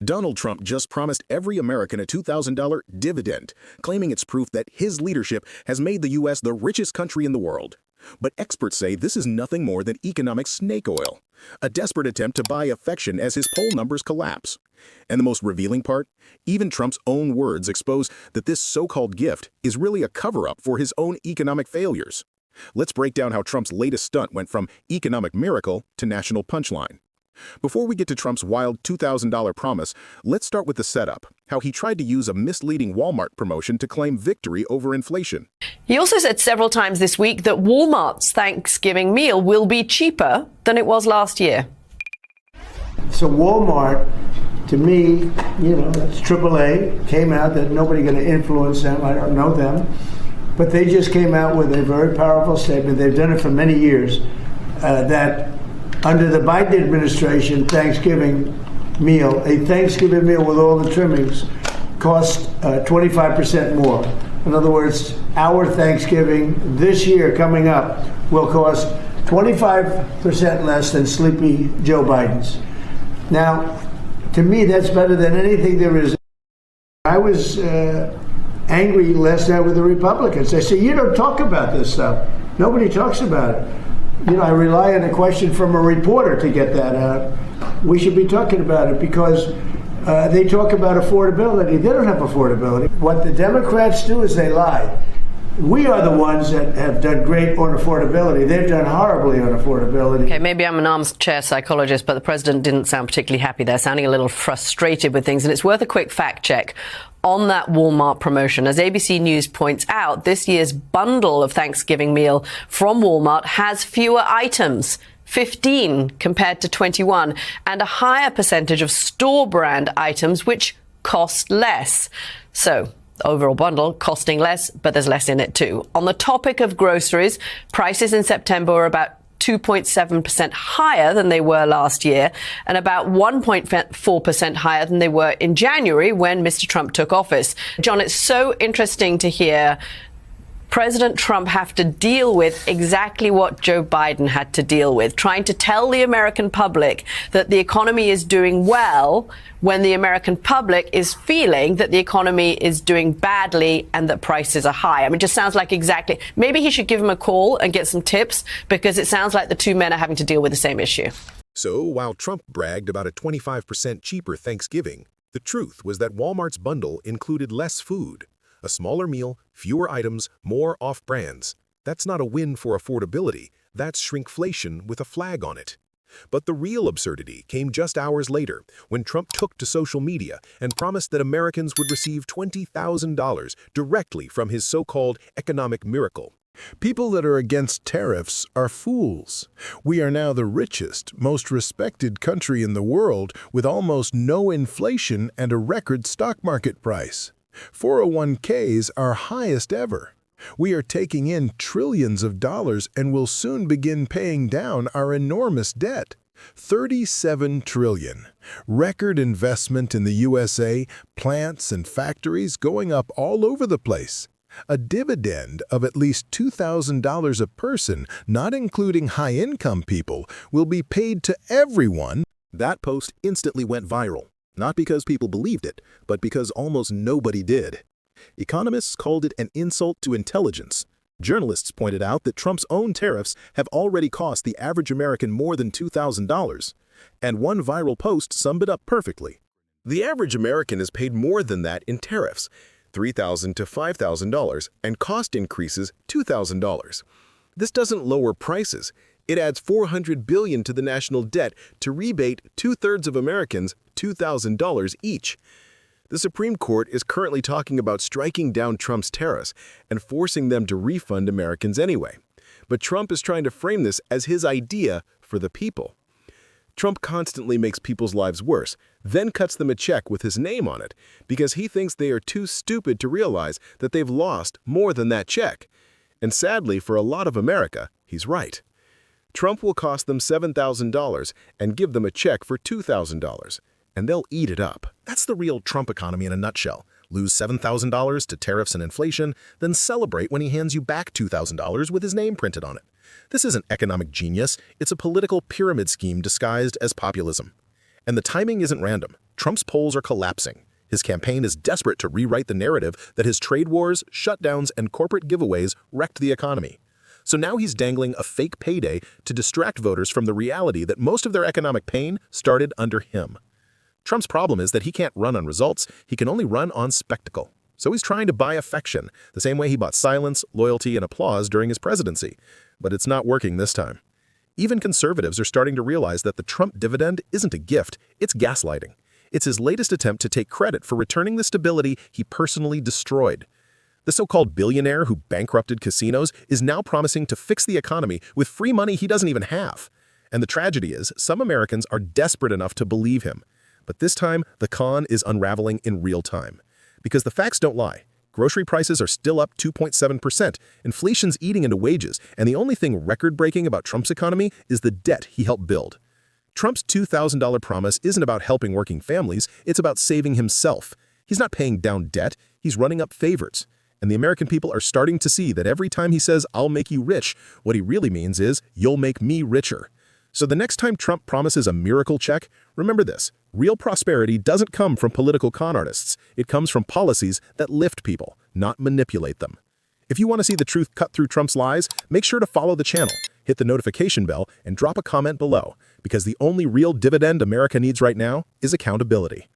Donald Trump just promised every American a $2,000 dividend, claiming it's proof that his leadership has made the U.S. the richest country in the world. But experts say this is nothing more than economic snake oil, a desperate attempt to buy affection as his poll numbers collapse. And the most revealing part? Even Trump's own words expose that this so-called gift is really a cover-up for his own economic failures. Let's break down how Trump's latest stunt went from economic miracle to national punchline. Before we get to Trump's wild $2,000 promise, let's start with the setup, how he tried to use a misleading Walmart promotion to claim victory over inflation. He also said several times this week that Walmart's Thanksgiving meal will be cheaper than it was last year. So Walmart, to me, that's AAA, came out that nobody going to influence them. I don't know them. But they just came out with a very powerful statement. They've done it for many years, that under the Biden administration, Thanksgiving meal, a Thanksgiving meal with all the trimmings, costs 25% more. In other words, our Thanksgiving this year coming up will cost 25% less than sleepy Joe Biden's. Now, to me, that's better than anything there is. I was angry last night with the Republicans. They say, you don't talk about this stuff. Nobody talks about it. I rely on a question from a reporter to get that out. We should be talking about it because they talk about affordability. They don't have affordability. What the Democrats do is they lie. We are the ones that have done great on affordability. They've done horribly on affordability. Okay, maybe I'm an armchair psychologist, but the president didn't sound particularly happy there, sounding a little frustrated with things. And it's worth a quick fact check on that Walmart promotion. As ABC News points out, this year's bundle of Thanksgiving meal from Walmart has fewer items, 15 compared to 21, and a higher percentage of store brand items, which cost less. So, overall bundle costing less, but there's less in it too. On the topic of groceries, prices in September were about 2.7% higher than they were last year and about 1.4% higher than they were in January when Mr. Trump took office. John, it's so interesting to hear President Trump have to deal with exactly what Joe Biden had to deal with, trying to tell the American public that the economy is doing well when the American public is feeling that the economy is doing badly and that prices are high. I mean, it just sounds like exactly. Maybe he should give him a call and get some tips, because it sounds like the two men are having to deal with the same issue. So while Trump bragged about a 25% cheaper Thanksgiving, the truth was that Walmart's bundle included less food. A smaller meal, fewer items, more off-brands. That's not a win for affordability. That's shrinkflation with a flag on it. But the real absurdity came just hours later when Trump took to social media and promised that Americans would receive $20,000 directly from his so-called economic miracle. People that are against tariffs are fools. We are now the richest, most respected country in the world with almost no inflation and a record stock market price. 401ks are highest ever. We are taking in trillions of dollars and will soon begin paying down our enormous debt. 37 trillion. Record investment in the USA, plants and factories going up all over the place. A dividend of at least $2,000 a person, not including high-income people, will be paid to everyone. That post instantly went viral. Not because people believed it, but because almost nobody did. Economists called it an insult to intelligence. Journalists pointed out that Trump's own tariffs have already cost the average American more than $2,000. And one viral post summed it up perfectly. The average American is paid more than that in tariffs, $3,000 to $5,000, and cost increases $2,000. This doesn't lower prices. It adds $400 billion to the national debt to rebate two-thirds of Americans $2,000 each. The Supreme Court is currently talking about striking down Trump's tariffs and forcing them to refund Americans anyway. But Trump is trying to frame this as his idea for the people. Trump constantly makes people's lives worse, then cuts them a check with his name on it because he thinks they are too stupid to realize that they've lost more than that check. And sadly, for a lot of America, he's right. Trump will cost them $7,000 and give them a check for $2,000, and they'll eat it up. That's the real Trump economy in a nutshell. Lose $7,000 to tariffs and inflation, then celebrate when he hands you back $2,000 with his name printed on it. This isn't economic genius, it's a political pyramid scheme disguised as populism. And the timing isn't random. Trump's polls are collapsing. His campaign is desperate to rewrite the narrative that his trade wars, shutdowns, and corporate giveaways wrecked the economy. So now he's dangling a fake payday to distract voters from the reality that most of their economic pain started under him. Trump's problem is that he can't run on results, he can only run on spectacle. So he's trying to buy affection, the same way he bought silence, loyalty, and applause during his presidency. But it's not working this time. Even conservatives are starting to realize that the Trump dividend isn't a gift, it's gaslighting. It's his latest attempt to take credit for returning the stability he personally destroyed. The so-called billionaire who bankrupted casinos is now promising to fix the economy with free money he doesn't even have. And the tragedy is, some Americans are desperate enough to believe him. But this time, the con is unraveling in real time. Because the facts don't lie. Grocery prices are still up 2.7%, inflation's eating into wages, and the only thing record-breaking about Trump's economy is the debt he helped build. Trump's $2,000 promise isn't about helping working families, it's about saving himself. He's not paying down debt, he's running up favors. And the American people are starting to see that every time he says, "I'll make you rich," what he really means is, "You'll make me richer." So the next time Trump promises a miracle check, remember this: real prosperity doesn't come from political con artists. It comes from policies that lift people, not manipulate them. If you want to see the truth cut through Trump's lies, make sure to follow the channel, hit the notification bell, and drop a comment below, because the only real dividend America needs right now is accountability.